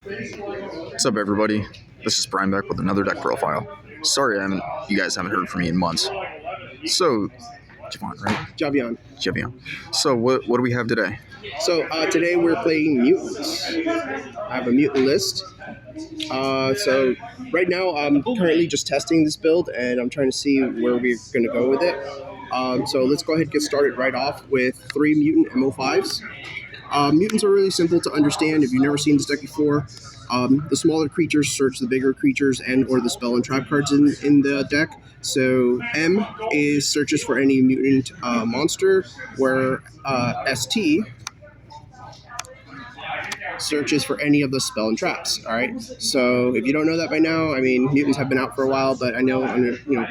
What's up, everybody? This is Brian back with another deck profile. Sorry, you guys haven't heard from me in months. So, Javon, right? Javian. Javian. So, what do we have today? So today we're playing mutants. I have a mutant list. So right now I'm currently just testing this build and I'm trying to see where we're going to go with it. So let's go ahead and get started right off with 3 mutant MO5s. Mutants are really simple to understand if you've never seen this deck before. The smaller creatures search the bigger creatures and or the spell and trap cards in the deck. So M is searches for any mutant monster, where ST searches for any of the spell and traps. All right. So if you don't know that by now, I mean, mutants have been out for a while, but I know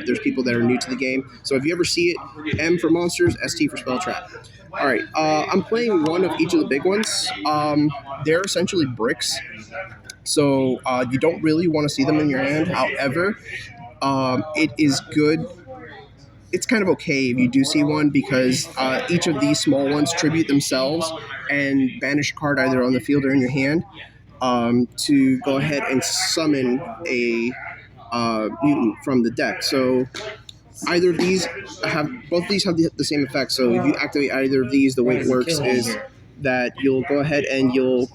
there's people that are new to the game. So if you ever see it, M for monsters, ST for spell trap. All right. I'm playing one of each of the big ones. They're essentially bricks, so you don't really want to see them in your hand. However, it is good. It's kind of okay if you do see one, because each of these small ones tribute themselves and banish a card either on the field or in your hand to go ahead and summon a mutant from the deck. So either of these both of these have the same effect. So if you activate either of these, the way it works is that you'll go ahead and you'll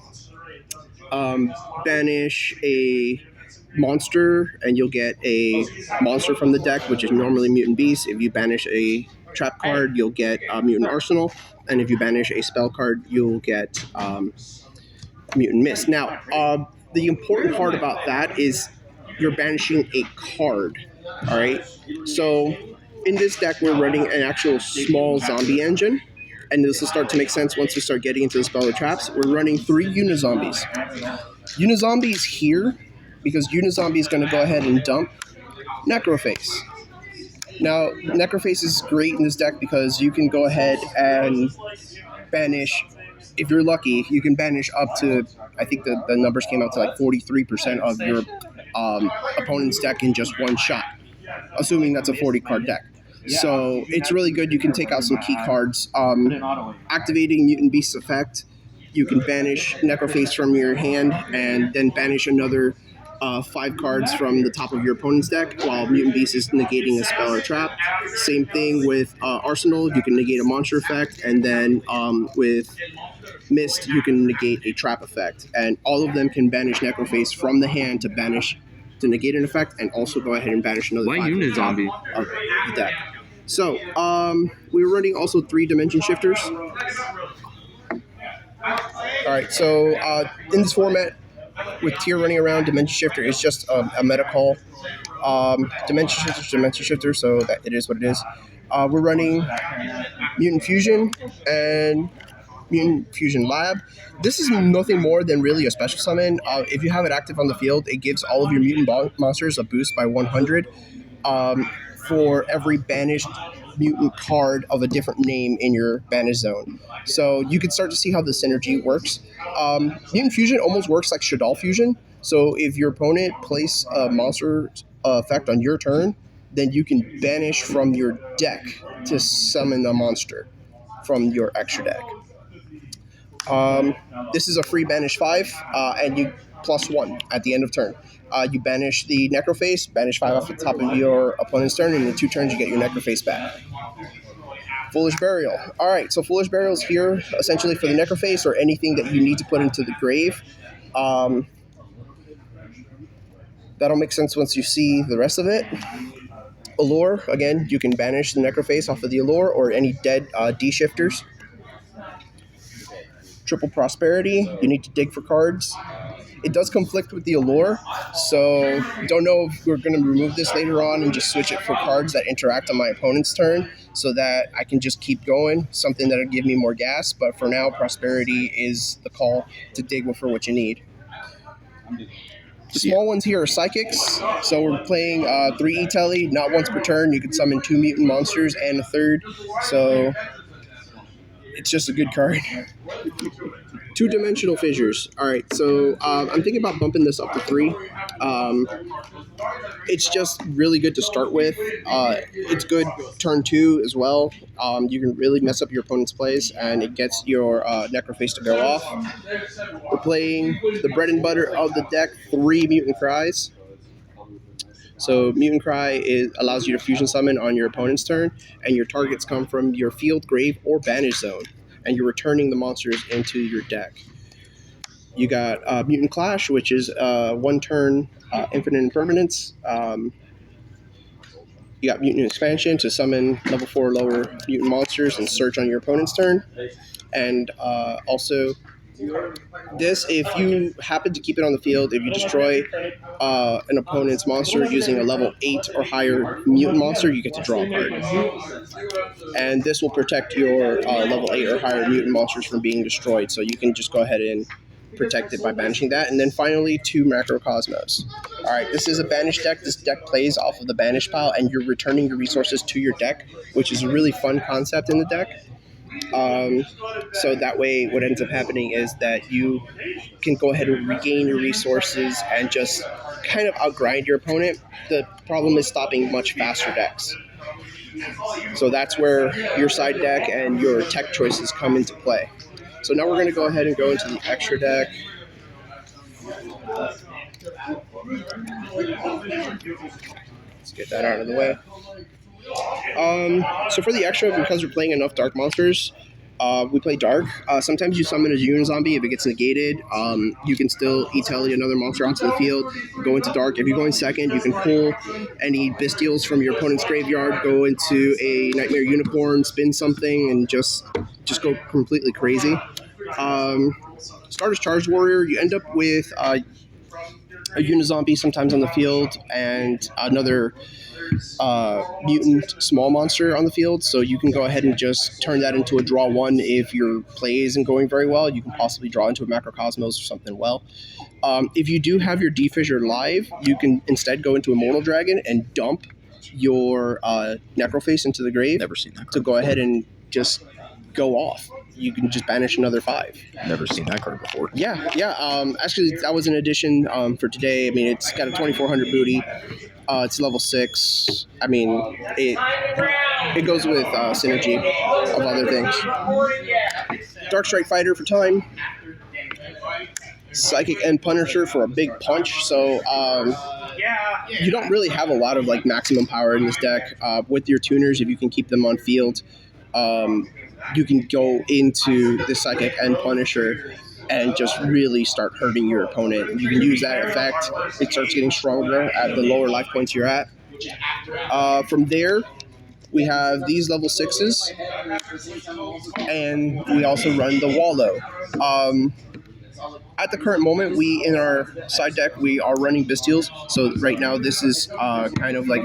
banish a monster, and you'll get a monster from the deck, which is normally Mutant Beast. If you banish a trap card, you'll get Mutant Arsenal, and if you banish a spell card, you'll get Mutant Mist. Now, the important part about that is you're banishing a card. All right. So in this deck, we're running an actual small zombie engine. And this will start to make sense once we start getting into the spell or traps. We're running 3 Unizombies. Unizombie is here because Unizombie is going to go ahead and dump Necroface. Now, Necroface is great in this deck because you can go ahead and banish, if you're lucky, you can banish up to, I think the numbers came out to like 43% of your opponent's deck in just one shot, assuming that's a 40-card deck. So it's really good. You can take out some key cards. Activating Mutant Beast's effect, you can banish Necroface from your hand and then banish another 5 cards from the top of your opponent's deck while Mutant Beast is negating a spell or trap. Same thing with Arsenal. You can negate a monster effect, and then with Mist, you can negate a trap effect. And all of them can banish Necroface from the hand to negate an effect, and also go ahead and banish another 5 unit zombie of the deck. So, we were running also 3 Dimension Shifters. Alright, so in this format, with Tier running around, Dimension Shifter is just a meta call. Dimension Shifter, so that it is what it is. We're running Mutant Fusion and Mutant Fusion Lab. This is nothing more than really a special summon. If you have it active on the field, it gives all of your mutant monsters a boost by 100 for every banished mutant card of a different name in your banished zone. So you can start to see how the synergy works. Mutant Fusion almost works like Shaddoll Fusion. So if your opponent plays a monster effect on your turn, then you can banish from your deck to summon a monster from your extra deck. This is a free banish 5, and you +1 at the end of turn. You banish the Necroface, banish 5 off the top of your opponent's turn, and in 2 turns you get your Necroface back. Foolish Burial. Alright, so Foolish Burial is here essentially for the Necroface or anything that you need to put into the grave. That'll make sense once you see the rest of it. Allure, again, you can banish the Necroface off of the Allure or any dead D-shifters. Triple Prosperity, you need to dig for cards. It does conflict with the Allure, so don't know if we're going to remove this later on and just switch it for cards that interact on my opponent's turn so that I can just keep going, something that'll give me more gas, but for now, Prosperity is the call to dig for what you need. The small ones here are Psychics, so we're playing 3 E-Telly, not once per turn. You can summon 2 mutant monsters and a third, so it's just a good card. Two-dimensional fissures. All right, so I'm thinking about bumping this up to 3. It's just really good to start with. It's good turn 2 as well. You can really mess up your opponent's plays, and it gets your Necroface to go off. We're playing the bread and butter of the deck, 3 Mutant Cries. So Mutant Cry allows you to fusion summon on your opponent's turn, and your targets come from your field, grave, or banish zone, and you're returning the monsters into your deck. You got Mutant Clash, which is 1 turn infinite impermanence. You got Mutant Expansion to summon level 4 or lower mutant monsters and search on your opponent's turn. And also, this, if you happen to keep it on the field, if you destroy an opponent's monster using a level 8 or higher mutant monster, you get to draw a card. And this will protect your level 8 or higher mutant monsters from being destroyed, so you can just go ahead and protect it by banishing that. And then finally, 2 Macrocosmos. All right, this is a banished deck. This deck plays off of the banish pile, and you're returning your resources to your deck, which is a really fun concept in the deck. So that way, what ends up happening is that you can go ahead and regain your resources and just kind of outgrind your opponent. The problem is stopping much faster decks. So that's where your side deck and your tech choices come into play. So now we're going to go ahead and go into the extra deck. Let's get that out of the way. So for the extra, because we're playing enough dark monsters, we play dark. Sometimes you summon a Unizombie. If it gets negated, you can still E-Tele another monster onto the field, go into dark. If you're going second, you can pull any Bestials from your opponent's graveyard, go into a Nightmare Unicorn, spin something, and just go completely crazy. Starter's Charged Warrior, you end up with a Unizombie sometimes on the field and another mutant small monster on the field, so you can go ahead and just turn that into a draw 1. If your play isn't going very well, you can possibly draw into a Macrocosmos or something well. If you do have your D-Fissure live, you can instead go into Immortal Dragon and dump your Necroface into the grave. Never seen that to go ahead and just go off. You can just banish another 5. Never seen that card before. Yeah. Actually, that was an addition for today. I mean, it's got a 2400 booty. It's level 6. I mean, it goes with synergy of other things. Dark Strike Fighter for time. Psychic End Punisher for a big punch. So you don't really have a lot of like maximum power in this deck. With your tuners, if you can keep them on field, you can go into the Psychic End Punisher and just really start hurting your opponent. You can use that effect. It starts getting stronger at the lower life points you're at. From there, we have these level 6s, and we also run the Wallow. At the current moment, in our side deck, we are running Bestials. So right now, this is kind of like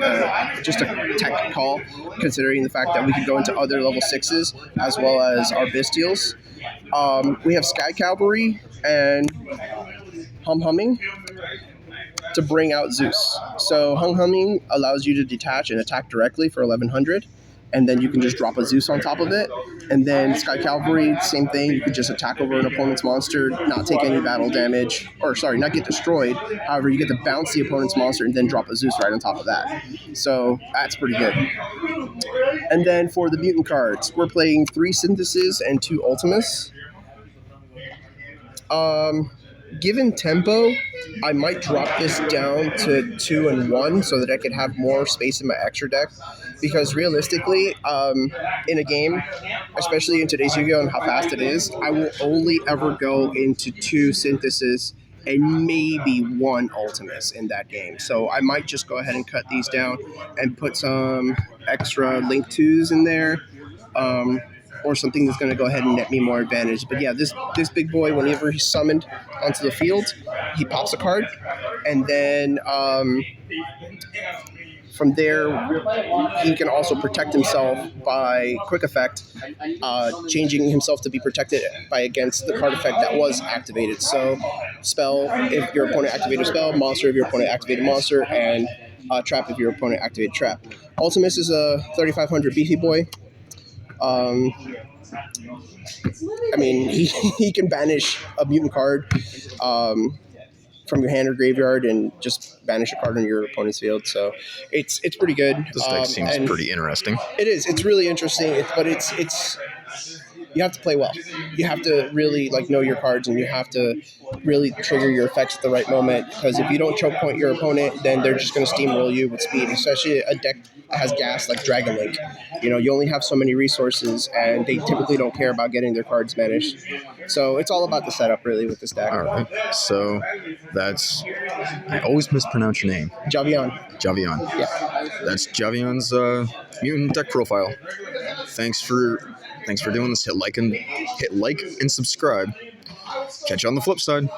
just a tech call, considering the fact that we could go into other level 6s as well as our Bestials. We have Sky Cavalry and Humming to bring out Zeus. So Humming allows you to detach and attack directly for 1100. And then you can just drop a Zeus on top of it. And then Sky Cavalry, same thing. You can just attack over an opponent's monster, not take any battle damage, not get destroyed. However, you get to bounce the opponent's monster and then drop a Zeus right on top of that. So that's pretty good. And then for the mutant cards, we're playing 3 Synthesis and 2 Ultimus. Given tempo, I might drop this down to 2 and 1 so that I could have more space in my extra deck. Because realistically, in a game, especially in today's Yu-Gi-Oh! And how fast it is, I will only ever go into 2 Synthesis and maybe 1 Ultimus in that game. So I might just go ahead and cut these down and put some extra Link 2s in there. Or something that's going to go ahead and net me more advantage. But yeah, this big boy, whenever he's summoned onto the field, he pops a card. And then from there, he can also protect himself by quick effect, changing himself to be protected against the card effect that was activated. So spell if your opponent activated a spell, monster if your opponent activated a monster, and trap if your opponent activated trap. Ultimus is a 3500 beefy boy. Um, I mean, he can banish a mutant card from your hand or graveyard and just banish a card on your opponent's field. So it's pretty good. This deck seems pretty interesting. It is. It's really interesting. But it's you have to play well. You have to really know your cards, and you have to really trigger your effects at the right moment. Because if you don't choke point your opponent, then they're just going to steamroll you with speed. Especially a deck that has gas like Dragon Link. You only have so many resources, and they typically don't care about getting their cards banished. So it's all about the setup, really, with this deck. All right. So that's, I always mispronounce your name. Javian. Javian. Yeah. That's Javian's mutant deck profile. Thanks for doing this. Hit like and subscribe. Catch you on the flip side.